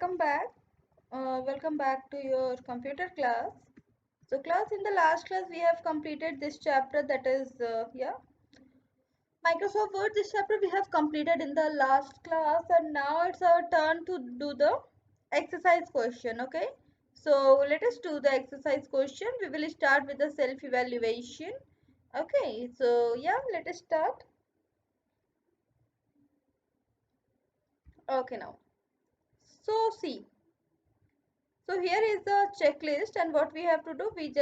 welcome back. Welcome back to your computer class. So, class, in the last class we have completed this chapter, that is, Microsoft Word. This chapter we have completed in the last class, and now it's our turn to do the exercise question. Okay. So let us do the exercise question. We will start with the self-evaluation. Okay. So yeah, let us start. Okay, now. So see. So here is the checklist, and what we have to do, we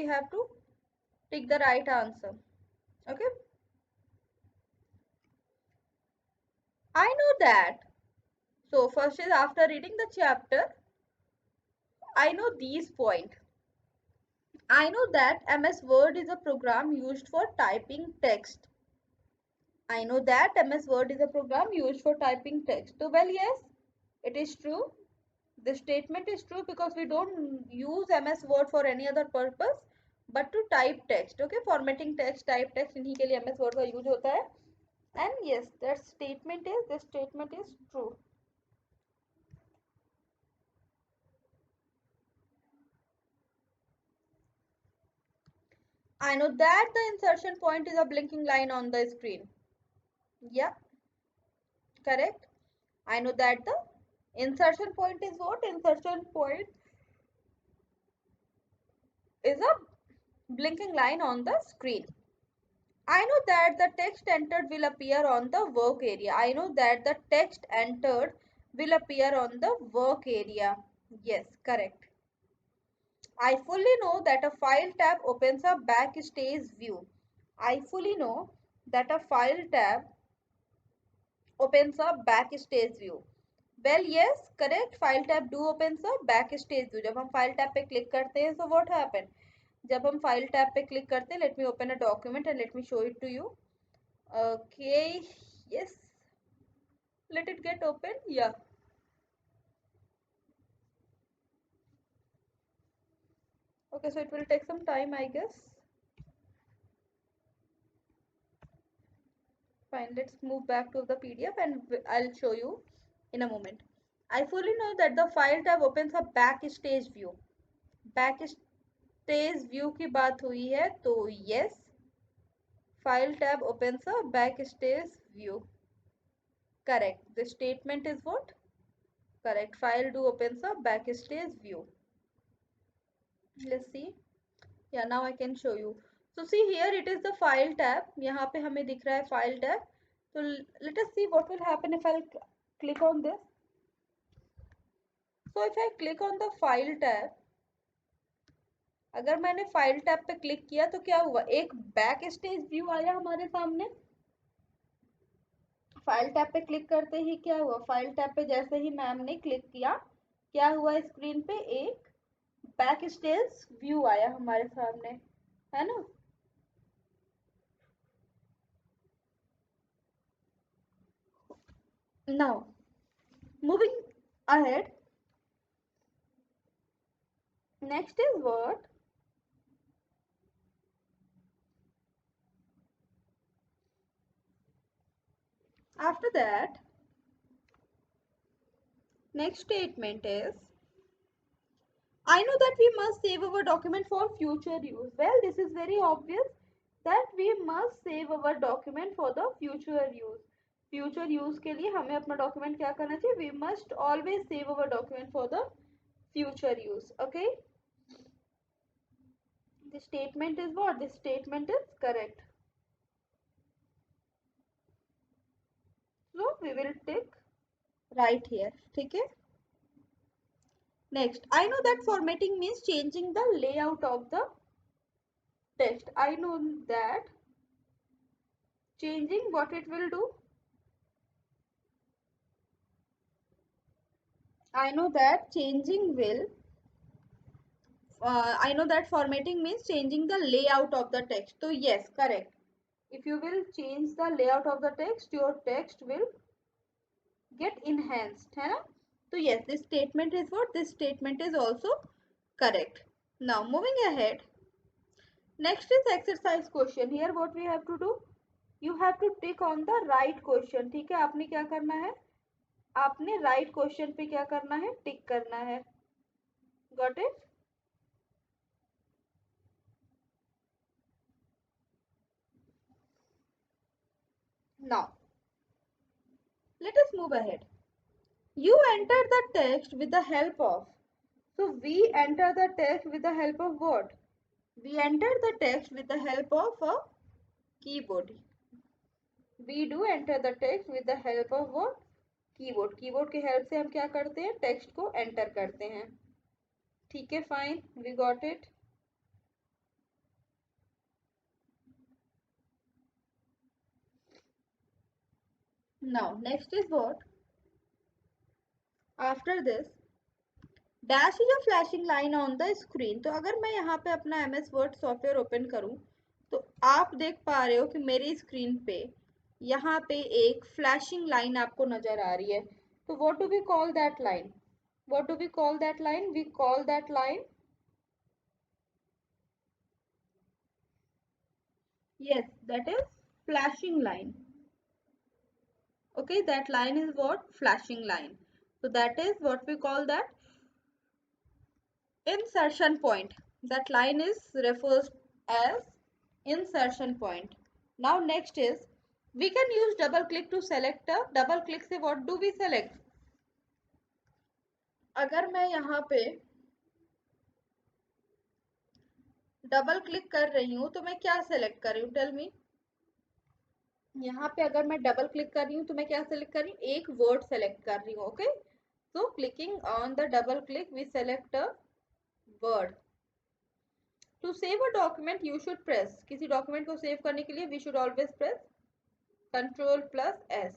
have to pick the right answer. Okay, I know that. So first is, after reading the chapter, I know these point. I know that MS Word is a program used for typing text. I know that MS Word is a program used for typing text. So well, yes, it is true. This statement is true because we don't use MS Word for any other purpose but to type text. Okay, formatting text, type text, इन्हीं के लिए MS Word का use होता है. And yes, this statement is true. I know that the insertion point is a blinking line on the screen. Yeah, correct. I know that the insertion point is what? Insertion point is a blinking line on the screen. I know that the text entered will appear on the work area. I know that the text entered will appear on the work area. Yes, correct. I fully know that a file tab opens a backstage view. I fully know that a file tab opens a backstage view. Well, yes, correct. File tab do opens a backstage view. जब हम file tab पे click करते हैं, so what happened? जब हम file tab पे click करते हैं, let me open a document and let me show it to you. Okay, yes, let it get open. Yeah. Okay, so it will take some time, I guess. Fine, let's move back to the PDF and I'll show you in a moment. I fully know that the file tab opens a backstage view. Backstage view की बात हुई है, तो yes, file tab opens a backstage view. Correct. The statement is what? Correct. File do opens a backstage view. Let's see. Yeah, now I can show you. So see, here it is the file tab. यहाँ पे हमें दिख रहा है file tab. So let us see what will happen if I'll click on this. So if I click on the file tab, अगर मैंने file tab पे click किया तो क्या हुआ? एक बैक स्टेज व्यू आया हमारे सामने. फाइल टैब पे क्लिक करते ही क्या हुआ? फाइल टैब पे जैसे ही मैम ने क्लिक किया, क्या हुआ? स्क्रीन पे एक बैक स्टेज व्यू आया हमारे सामने, है ना? Now, moving ahead, next is what? After that, next statement is, I know that we must save our document for future use. Well, this is very obvious that we must save our document for the future use. Future use के लिए हमें अपना document क्या करना चाहिए? We must always save our document for the future use. Okay. The statement is what? This statement is correct. So we will tick right here. ठीक है? Next, I know that formatting means changing the layout of the text. I know that changing what it will do. I know that changing will. I know that formatting means changing the layout of the text. So yes, correct. If you will change the layout of the text, your text will get enhanced. है ना? So yes, this statement is what? This statement is also correct. Now moving ahead. Next is exercise question. Here what we have to do? You have to tick on the right question, ठीक है। आपने क्या करना है, आपने right question पे क्या करना है, टिक करना है। Got it? Now let us move ahead. You enter the text with the help of. So we enter the text with the help of what? We enter the text with the help of a keyboard. We do enter the text with the help of what? Keyboard. Keyboard की help से हम क्या करते हैं, text को enter करते हैं। ठीक है, fine, we got it. Now next is what, after this dash is a flashing line on the screen. तो अगर मैं यहाँ पे अपना MS वर्ड सॉफ्टवेयर ओपन करूँ तो आप देख पा रहे हो कि मेरी स्क्रीन पे यहाँ पे एक फ्लैशिंग लाइन आपको नजर आ रही है। तो what do we call that line, what do we call that line, we call that line, yes, that is flashing line. Okay, that line is what, flashing line. So that is what we call that insertion point. That line is refers as insertion point. Now next is, we can use double click to select a, double click से what do we select? अगर मैं यहाँ पे double click कर रही हूँ तो मैं क्या सेलेक्ट कर रही हूँ, टेल मी। यहाँ पे अगर मैं डबल क्लिक कर रही हूँ तो मैं क्या सेलेक्ट कर रही हूँ, एक वर्ड सेलेक्ट कर रही हूँ। Okay, so clicking on the double click we select a word. To save a document you should press, किसी डॉक्यूमेंट को सेव करने के लिए we should always press Ctrl+S.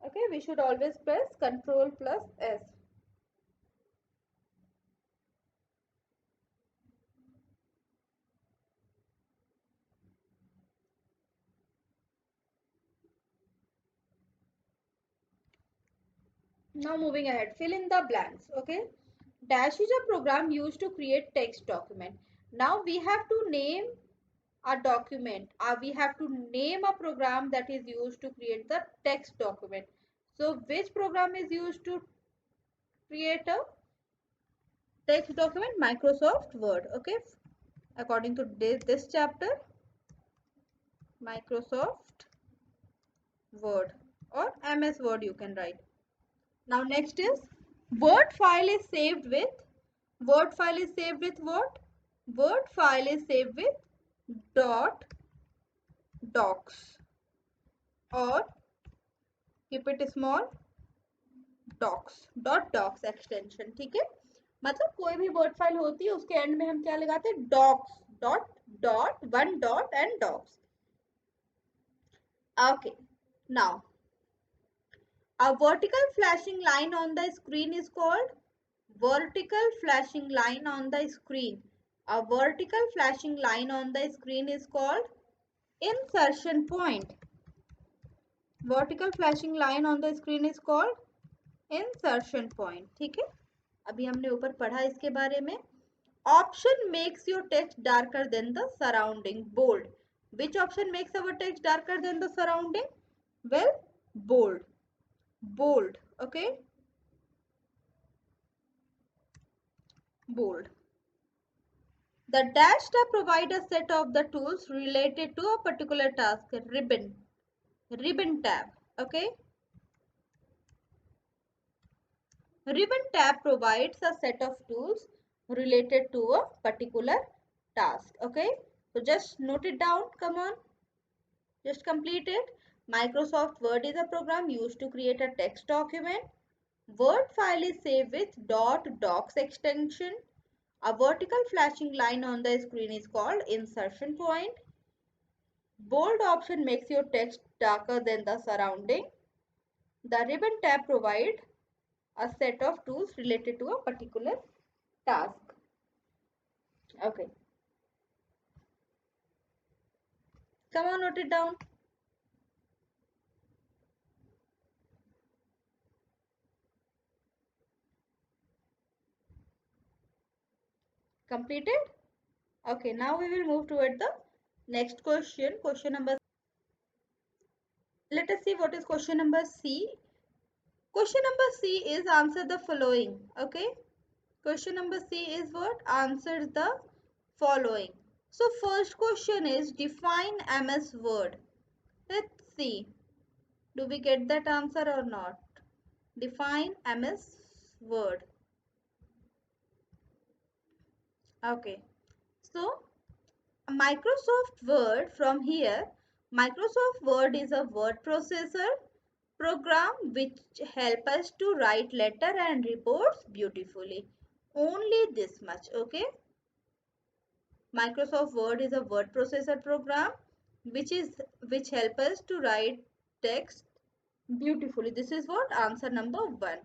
Okay, we should always press Ctrl+S. Now moving ahead, fill in the blanks. Okay, dash is a program used to create text document. Now we have to name a document, we have to name a program that is used to create the text document. So which program is used to create a text document? Microsoft Word. Okay, according to this chapter, Microsoft Word or MS Word you can write. Now next is, Word file is saved with, Word file is saved with what? Word file is saved with dot docs or keep it small, docs, dot docs extension. ठीक है, मतलब कोई भी word file होती है उसके and में हम क्या लगाते हैं, docs, dot dot, one dot and docs. Okay, now a vertical flashing line on the screen is called, vertical flashing line on the screen, a vertical flashing line on the screen is called insertion point. Vertical flashing line on the screen is called insertion point. ठीक है, अभी हमने ऊपर पढ़ा इसके बारे में। Option makes your text darker than the surrounding, bold. Which option makes our text darker than the surrounding? Well, bold, bold. Okay, bold. The dash tab provides a set of the tools related to a particular task. Ribbon, ribbon tab. Okay, ribbon tab provides a set of tools related to a particular task. Okay, so just note it down. Come on, just complete it. Microsoft Word is a program used to create a text document. Word file is saved with .docs extension. A vertical flashing line on the screen is called insertion point. Bold option makes your text darker than the surrounding. The ribbon tab provides a set of tools related to a particular task. Okay, come on, note it down. Completed? Okay, now we will move toward the Next question, question number, let us see what is question number C. Question number C is answer the following. Okay. Question number C is what? Answer the following. So first question is define MS Word. Let's see. Do we get that answer or not? Define MS Word. Okay. So Microsoft Word from here. Microsoft Word is a word processor program which help us to write letter and reports beautifully. Only this much. Okay. Microsoft Word is a word processor program which help us to write text beautifully. This is what answer number 1.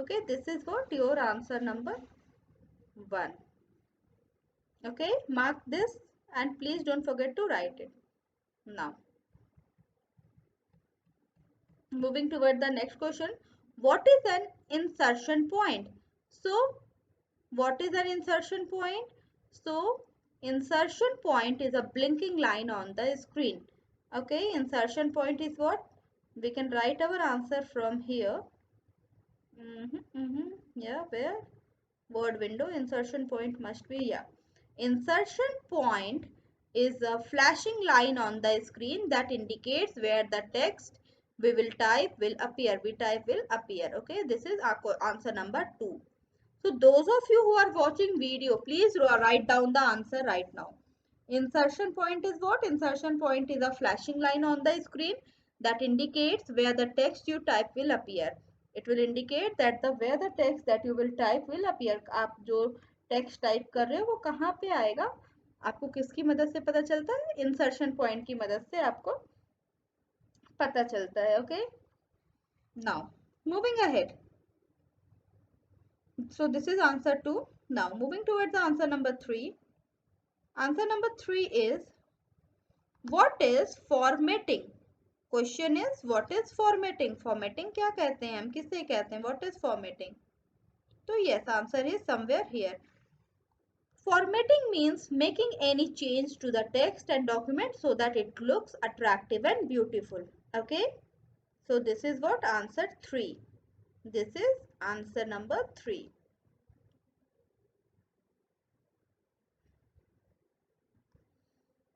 Okay, this is what your answer number 1. Okay, mark this and please don't forget to write it. Now, moving toward the next question. What is an insertion point? So, what is an insertion point? So, insertion point is a blinking line on the screen. Okay, insertion point is what? We can write our answer from here. Yeah, where? Word window, insertion point must be, yeah. Insertion point is a flashing line on the screen that indicates where the text we will type will appear. We type will appear. Okay, this is our answer number 2. So those of you who are watching video, please write down the answer right now. Insertion point is what? Insertion point is a flashing line on the screen that indicates where the text you type will appear. It will indicate that the where the text that you will type will appear. आप जो text type कर रहे हो वो कहाँ पे आएगा? आपको किसकी मदद से पता चलता है? Insertion point की मदद से आपको पता चलता है. Okay? Now, moving ahead. So this is answer 2. Now moving towards the answer number 3. Answer number 3 is what is formatting? Question is what is formatting? Formatting क्या कहते हैं हम? किसे कहते हैं? What is formatting? तो yes, answer is somewhere here. Formatting means making any change to the text and document so that it looks attractive and beautiful. Okay. So this is what answer 3. This is answer number 3.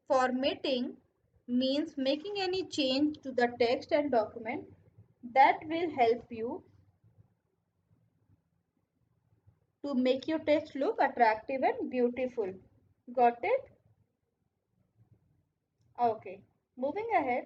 Formatting means making any change to the text and document that will help you to make your text look attractive and beautiful. Got it? Okay. Moving ahead.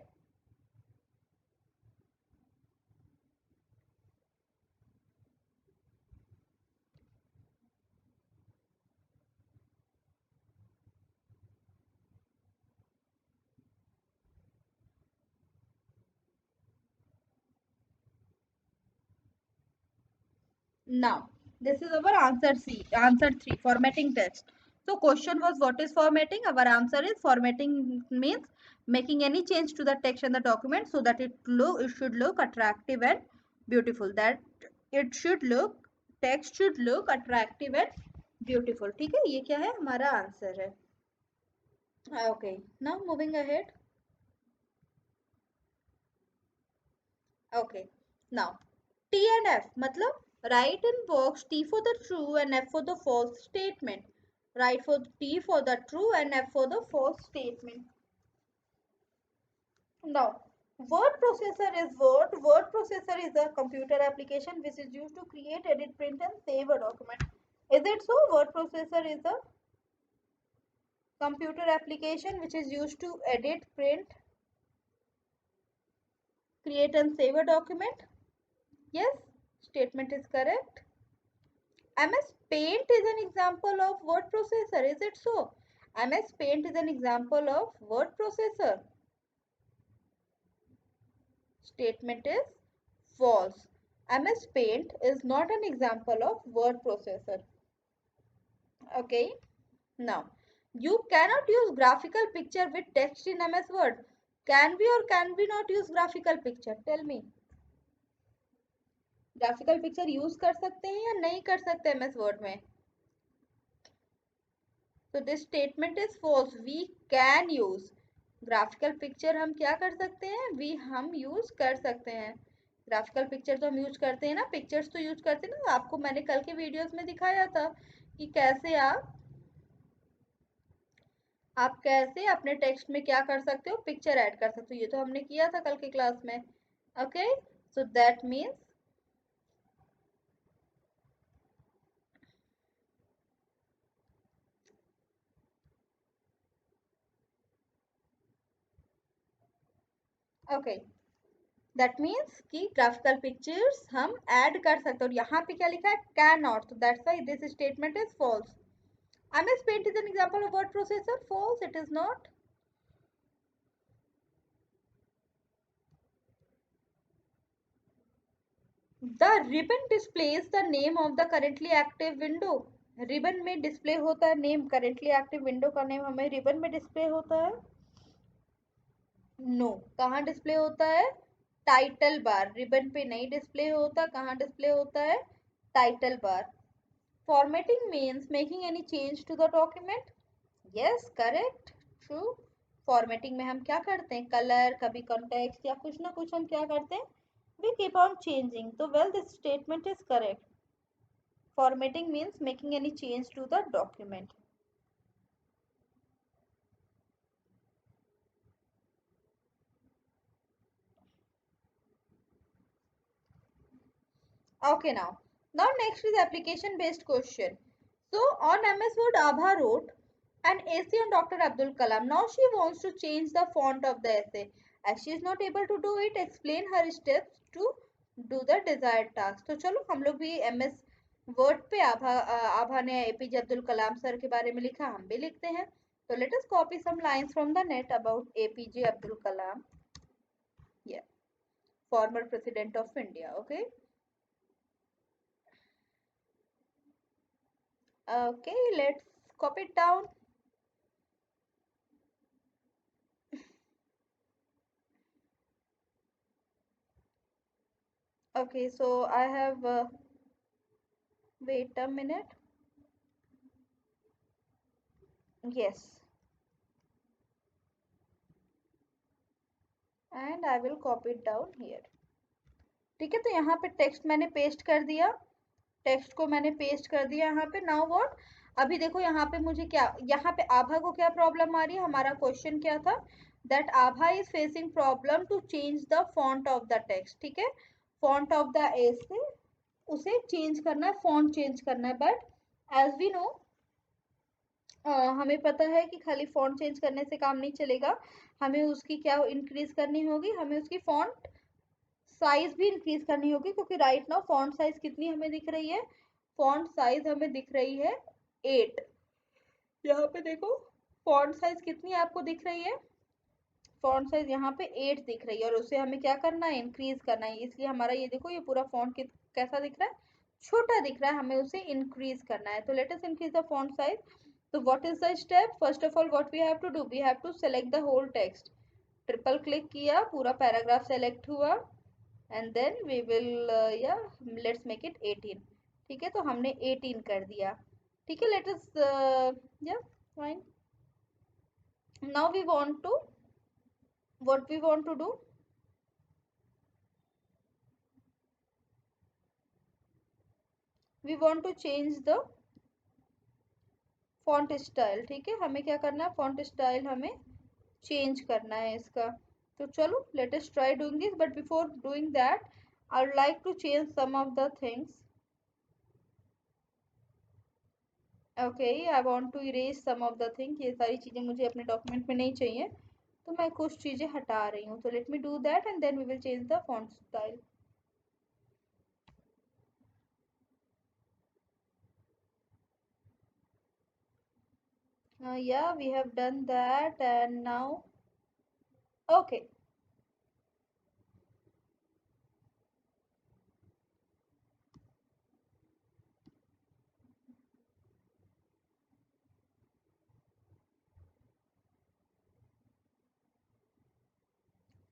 Now, this is our answer C. Answer 3. Formatting text. So, question was what is formatting? Our answer is formatting means making any change to the text and the document so that it should look attractive and beautiful. That it should look, text should look attractive and beautiful. ठीक है? ये क्या है? हमारा answer है. Okay. Now moving ahead. Okay. Now T and F मतलब write in box T for the true and F for the false statement. Write for T for the true and F for the false statement. Now word processor is what? Word processor is a computer application which is used to create, edit, print and save a document. Is it so? Word processor is a computer application which is used to edit, print, create and save a document. Yes, statement is correct. MS Paint is an example of word processor. Is it so? MS Paint is an example of word processor. Statement is false. MS Paint is not an example of word processor. Okay. Now, you cannot use graphical picture with text in MS Word. Can we or can we not use graphical picture? Tell me. Graphical picture use कर सकते हैं या नहीं कर सकते MS word में? So this statement is false. We can use graphical picture हम क्या कर सकते हैं वी हम यूज कर सकते हैं ग्राफिकल पिक्चर तो हम यूज करते हैं ना पिक्चर्स तो यूज करते हैं ना आपको मैंने कल के वीडियोस में दिखाया था कि कैसे आप कैसे अपने टेक्स्ट में क्या कर सकते हो पिक्चर ऐड कर सकते हो ये तो हमने किया था कल की क्लास में okay so that means okay that means कि ग्राफिकल पिक्चर्स हम ऐड कर सकते हैं और यहाँ पे क्या लिखा है can not so that's why this statement is false MS Paint is an example of word processor false it is not the ribbon displays the name of the currently active window ribbon में display होता है name currently active window का name हमें ribbon में display होता है no कहाँ display होता है टाइटल बार रिबन पे नहीं डिस्प्ले होता कहाँ डिस्प्ले होता है title bar formatting means making any change to the document yes correct true formatting में हम क्या करते हैं कलर कभी कॉन्टेक्स्ट या कुछ ना कुछ हम क्या करते हैं we keep on changing so well this statement is correct formatting means making any change to the document okay now next is application based question so on MS Word Abha wrote an essay on Dr. Abdul Kalam now she wants to change the font of the essay as she is not able to do it explain her steps to do the desired task तो चलो हम लोग भी MS word पे आभा ने APJ Abdul कलाम sir के बारे में लिखा हम भी लिखते हैं तो let us copy some lines from the net about APJ Abdul Kalam या former president of India okay okay let's copy it down okay so I have wait a minute yes and I will copy it down here ठीक है तो यहाँ पे text मैंने paste कर दिया text को मैंने पेस्ट कर दिया यहाँ पे नाउ व्हाट अभी देखो यहाँ पे मुझे क्या यहाँ पे आभा को क्या प्रॉब्लम आ रही है हमारा क्वेश्चन क्या था that Abha is facing problem to change the font of the text ठीक है फॉन्ट ऑफ द ए से उसे चेंज करना है फॉन्ट चेंज करना है बट एज वी नो हमें पता है कि खाली फॉन्ट चेंज करने से काम नहीं चलेगा हमें उसकी क्या इंक्रीज करनी होगी हमें उसकी फॉन्ट साइज भी इंक्रीज करनी होगी क्योंकि राइट नाउ फॉन्ट साइज कितनी हमें दिख रही है फॉन्ट साइज हमें दिख रही है 8 यहाँ पे देखो फॉन्ट साइज कितनी आपको दिख रही है फॉन्ट साइज यहाँ पे 8 दिख रही है और उसे हमें क्या करना है इंक्रीज करना है इसलिए हमारा ये देखो ये पूरा फॉन्ट कैसा दिख रहा है छोटा दिख रहा है हमें उसे इंक्रीज करना है तो let us increase the font size तो what is the step first of all what we have to do we have to select the whole text triple click किया पूरा पैराग्राफ सेलेक्ट हुआ एंड देन वी विल या let's make it 18 ठीक है तो हमने 18 कर दिया ठीक है लेट अस या fine now we want to what we want to do we want to change the font style ठीक है हमें क्या करना है font style हमें change करना है इसका तो चलो let us try doing this but before doing that I would like to change some of the things okay I want to erase some of the things ये सारी चीजें मुझे अपने डॉक्यूमेंट में नहीं चाहिए तो मैं कुछ चीजें हटा रही हूँ तो let me do that and then we will change the font style yeah we have done that and now okay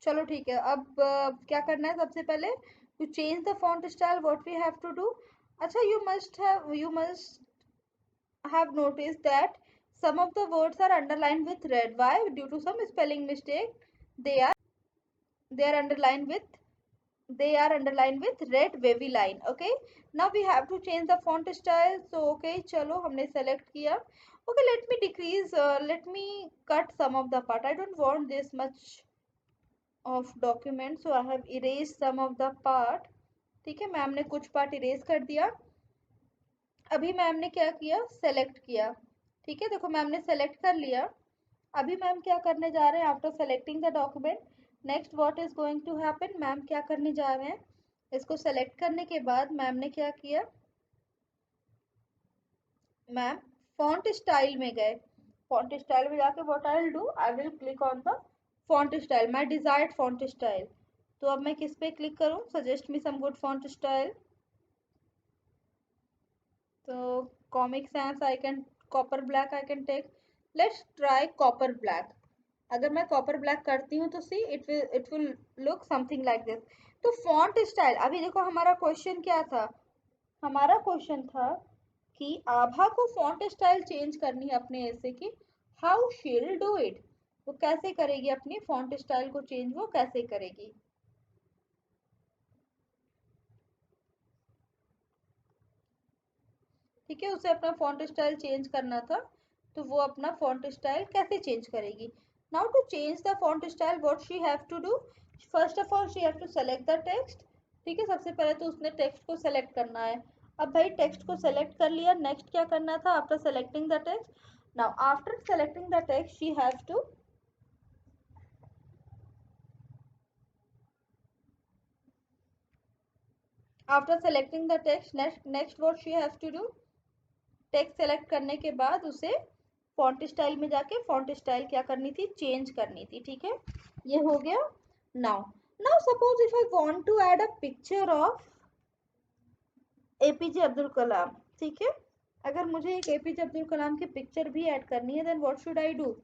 चलो ठीक है अब क्या करना है सबसे पहले to change the font style what we have to do अच्छा you must have notice that Some of the words are underlined with red. Why? Due to some spelling mistake. They are they are underlined with they are underlined with red wavy line. Okay. Now we have to change the font style. So okay, चलो हमने select किया. Okay, let me decrease. Let me cut some of the part. I don't want this much of document, so I have erased some of the part. ठीक है, ma'am ने कुछ part erase कर दिया. अभी मैम ने क्या किया, सेलेक्ट किया. ठीक है, देखो मैम ने सेलेक्ट कर लिया. अभी मैम क्या करने जा रहे हैं, after selecting the document, next what is going to happen, ma'am क्या करने जा रहे हैं, इसको सेलेक्ट करने के बाद मैम ने क्या किया, मैम फॉन्ट स्टाइल में गए. फॉन्ट स्टाइल में जाके what I will do, I will click on the font style, my desired font style. तो अब मैं किस पे क्लिक करूं, suggest me some good font style. तो comic sans I can, copper black I can take. Let's try copper black. अगर मैं copper black करती हूँ तो see it will look something like this. तो फॉन्ट स्टाइल, अभी देखो हमारा क्वेश्चन क्या था, हमारा क्वेश्चन था कि आभा को फॉन्ट स्टाइल चेंज करनी है अपने ऐसे की, हाउ शील डू इट, वो कैसे करेगी अपनी फॉन्ट स्टाइल को चेंज, वो कैसे करेगी. ठीक है, उसे अपना फॉन्ट स्टाइल चेंज करना था, तो वो अपना फॉन्ट स्टाइल कैसे चेंज करेगी. Now to change the font style what she have to do, first of all she have to select the text. ठीक है, सबसे पहले तो उसने टेक्स्ट को सेलेक्ट करना है. अब भाई टेक्स्ट को सेलेक्ट कर लिया, नेक्स्ट क्या करना था, after selecting the text, now after selecting the text she have to, after selecting the text next what she have to do, text select करने के बाद उसे फॉन्ट स्टाइल में जाके फॉन्ट स्टाइल क्या करनी थी, चेंज करनी थी. ठीक है, ये हो गया. Now now suppose if I want to add a picture of APJ Abdul Kalam. ठीक है, अगर मुझे एक एपीजे अब्दुल कलाम की पिक्चर भी ऐड करनी है, then what should I do,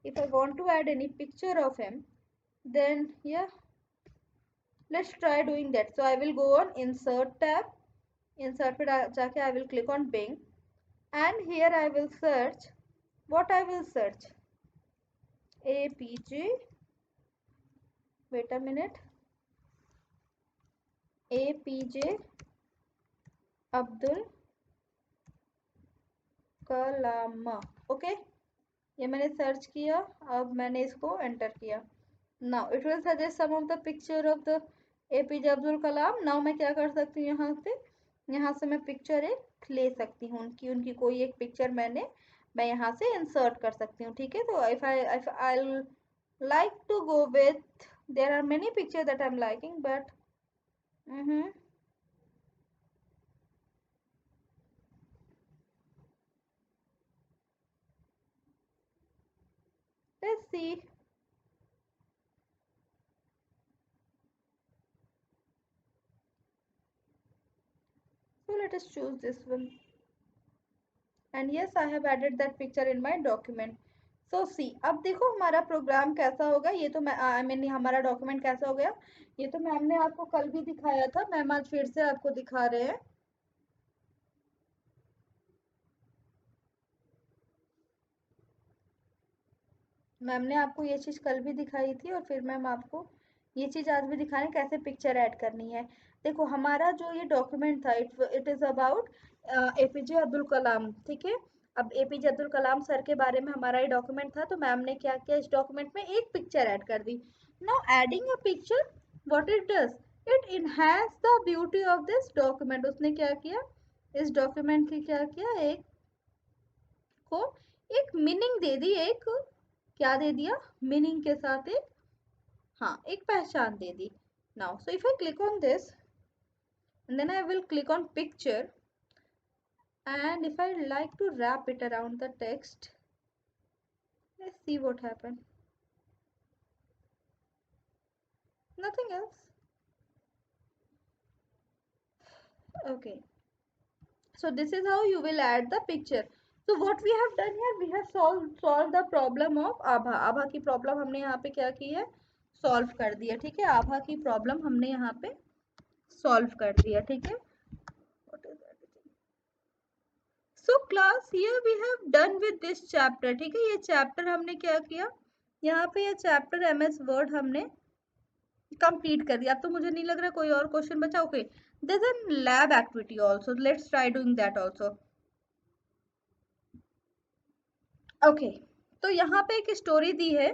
if I want to add any picture of him, then या let's try doing that. So I will go on insert tab, insert पे जाके I will click on Bing, and here I will search, what I will search, APJ, wait a minute, APJ Abdul Kalam. Okay, ये मैंने search किया, अब मैंने इसको enter किया. Now it will suggest some of the picture of the APJ Abdul Kalam. Now मैं क्या कर सकती हूँ, यहाँ से मैं पिक्चर एक ले सकती हूँ, उनकी उनकी कोई एक पिक्चर मैं यहाँ से इंसर्ट कर सकती हूँ. ठीक है, तो if I like to go with, there are many pictures that I'm liking, but let's see. So let us choose this one, and yes I have added that picture in my document. So see, अब देखो हमारा programme कैसा होगा, ये तो मैं I mean हमारा document कैसा हो गया, ये तो मैम ने आपको कल भी दिखाया था, मैम आज फिर से आपको दिखा रहे हैं. मैम ने आपको ये चीज़ कल भी दिखाई थी, और फिर मैम आपको ये चीज़ आज भी दिखा रहे हैं कैसे पिक्चर ऐड करनी है. देखो हमारा जो ये डॉक्यूमेंट था, it is about APJ Abdul Kalam. ठीक है, अब एपीजे अब्दुल कलाम सर के बारे में हमारा ये डॉक्यूमेंट था, तो मैम ने क्या किया, इस डॉक्यूमेंट में एक पिक्चर ऐड कर दी. Now adding a picture, what it does, it enhance the beauty of this document. उसने क्या किया, इस डॉक्यूमेंट की क्या किया, एक को एक मीनिंग दे दी, एक क्या दे दिया, मीनिंग के साथ एक, हाँ एक पहचान दे दी. Now so if I click on this and then I will click on picture, and if I like to wrap it around the text, let's see what happened. Nothing else. Okay, so this is how you will add the picture. So what we have done here, we have solved the problem of आभा. आभा की problem हमने यहाँ पे क्या की है, solve कर दिया. ठीक है, आभा की प्रॉब्लम हमने यहाँ पे सॉल्व कर दिया. ठीक है, so class here we have done with this chapter. ठीक है, ये चैप्टर हमने क्या किया, यहाँ पे ये चैप्टर एमएस वर्ड हमने कंप्लीट कर दिया। अब तो मुझे नहीं लग रहा कोई और क्वेश्चन बचा। Okay, there is an lab activity also, let's try doing that also. Okay, तो यहाँ पे एक स्टोरी दी है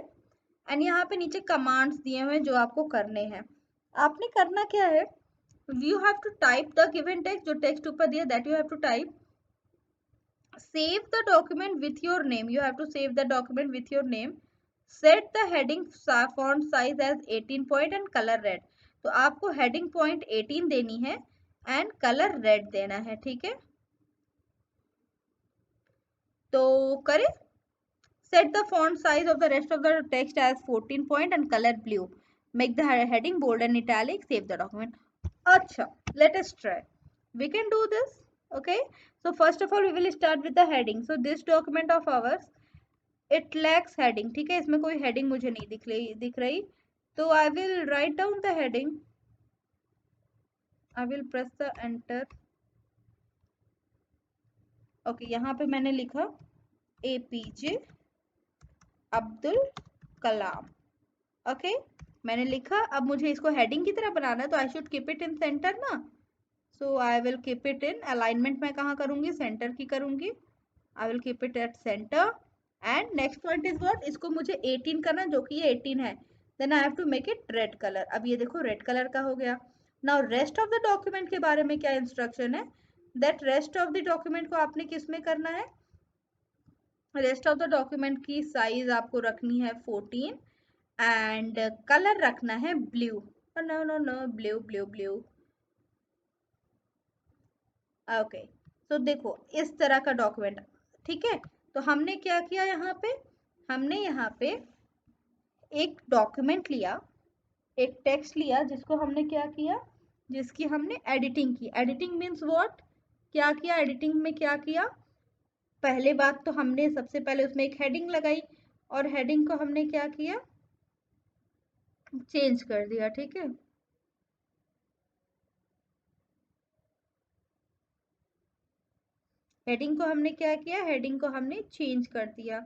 एंड यहाँ पे नीचे कमांड्स दिए हुए हैं जो आपको करने हैं। आपने करना क्या है, you have to type the given text, जो टेक्स्ट ऊपर दिया that you have to type, save the document with your name, you have to save the document with your name, set the heading font size as 18 point and color red। तो आपको heading point 18 देनी है and color red देना है। ठीक है, तो करें, set the font size of the rest of the text as 14 point and color blue, make the heading bold and italic, save the document। अच्छा, let us try, we can do this। okay, so first of all we will start with the heading। so this document of ours it lacks heading. ठीक है, इसमें कोई heading मुझे नहीं दिख रही, तो I will write down the heading, I will press the enter. Okay, यहाँ पे मैंने लिखा एपीजे अब्दुल कलाम। ओके, मैंने लिखा, अब मुझे इसको हेडिंग की तरह बनाना है, तो I should keep it in centre ना। So I will keep it in alignment, मैं कहाँ करूंगी, सेंटर की करूंगी। I will keep it at centre and next point is what, इसको मुझे 18 करना, जो कि ये 18 है। Then I have to make it red colour. अब ये देखो रेड कलर का हो गया। Now rest of the document के बारे में क्या इंस्ट्रक्शन है, that rest of the document को आपने किस में करना है, रेस्ट ऑफ द डॉक्यूमेंट की साइज आपको रखनी है 14 एंड कलर रखना है blue. No no no, blue blue blue. Okay, तो देखो इस तरह का डॉक्यूमेंट। ठीक है, तो हमने क्या किया, हमने यहाँ पे एक डॉक्यूमेंट लिया, एक टेक्स्ट लिया, जिसको हमने क्या किया, जिसकी हमने एडिटिंग की। एडिटिंग मीन्स व्हाट, क्या किया एडिटिंग में, क्या किया, पहले बात तो हमने सबसे पहले उसमें एक हेडिंग लगाई और हेडिंग को हमने क्या किया, चेंज कर दिया। ठीक है, हेडिंग को हमने क्या किया, हेडिंग को हमने चेंज कर दिया।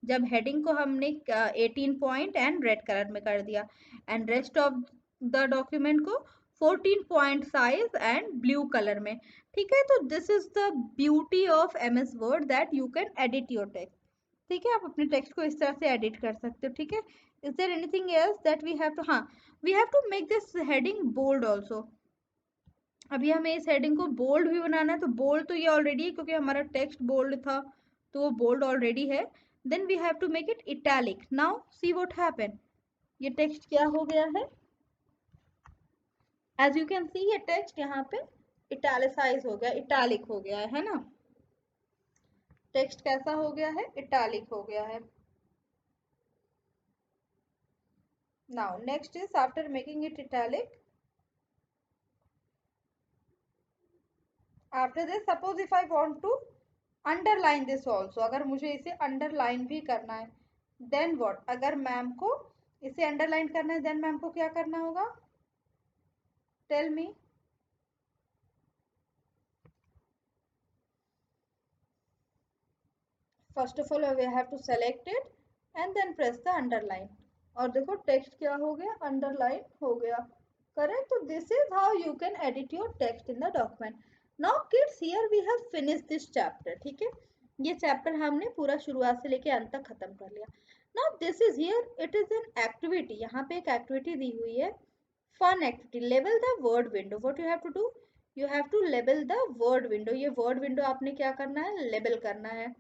जब हेडिंग को हमने 18 पॉइंट एंड रेड कलर में कर दिया and rest of the document को 14 point size and blue colour में। ठीक है, तो this is the beauty of MS word that you can edit your text. ठीक है, आप अपने टेक्स्ट को इस तरह से एडिट कर सकते हो। ठीक है, is there anything else that we have to, हाँ, we have to make this heading bold also. अभी हमें इस हेडिंग को बोल्ड भी बनाना है, तो बोल्ड तो ये ऑलरेडी है क्योंकि हमारा टेक्स्ट बोल्ड था, तो वो बोल्ड ऑलरेडी है। Then we have to make it italic. Now see what happen, ये टेक्स्ट क्या हो गया है, एज यू कैन सी ये टेक्स्ट यहाँ पे इटैलिसाइज हो गया, इटैलिक हो गया है ना। टेक्स्ट कैसा हो गया है, इटैलिक हो गया है। Now next is after making it italic, after this suppose if I want to underline this also, अगर मुझे इसे अंडरलाइन भी करना है, देन व्हाट, अगर मैम को इसे अंडरलाइन करना है, देन मैम को क्या करना होगा, tell me. First of all we have to select it and then press the underline, और देखो टेक्स्ट क्या हो गया, अंडरलाइन हो गया। करेक्ट, तो this is how you can edit your text in the document. Now kids here we have finish this chapter. ठीक है, ये चैप्टर हमने पूरा शुरुआत से लेके अंत तक खत्म कर लिया। Now this is here, it is an activity, यहाँ पे एक एक्टिविटी दी हुई है, fun activity, level the word window. What you have to do, you have two level the word window. ये वर्ड विंडो आपने क्या करना है, लेवल करना है।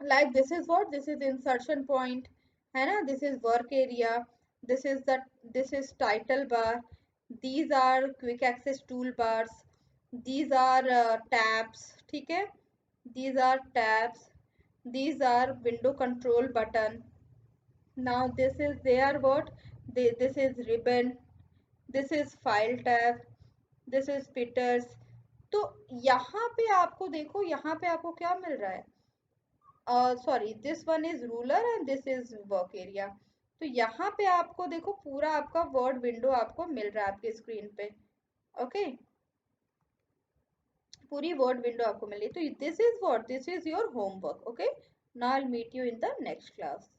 like this is what, this is insertion point है ना, this is work area, this is the, this is title bar, these are quick access toolbars, these are tabs। ठीक है, these are tabs, these are window control button। now this is their what, this is ribbon, this is file tab, this is pitters। तो यहाँ पे आपको देखो, यहाँ पे आपको क्या मिल रहा है, sorry, this one is ruler and this is work area. तो यहाँ पे आपको देखो पूरा आपका वर्ड विंडो आपको मिल रहा है आपके स्क्रीन पे। ओके, पूरी वर्ड विंडो आपको मिली। तो this is what, this is your homework. Okay, now I meet you in the next class.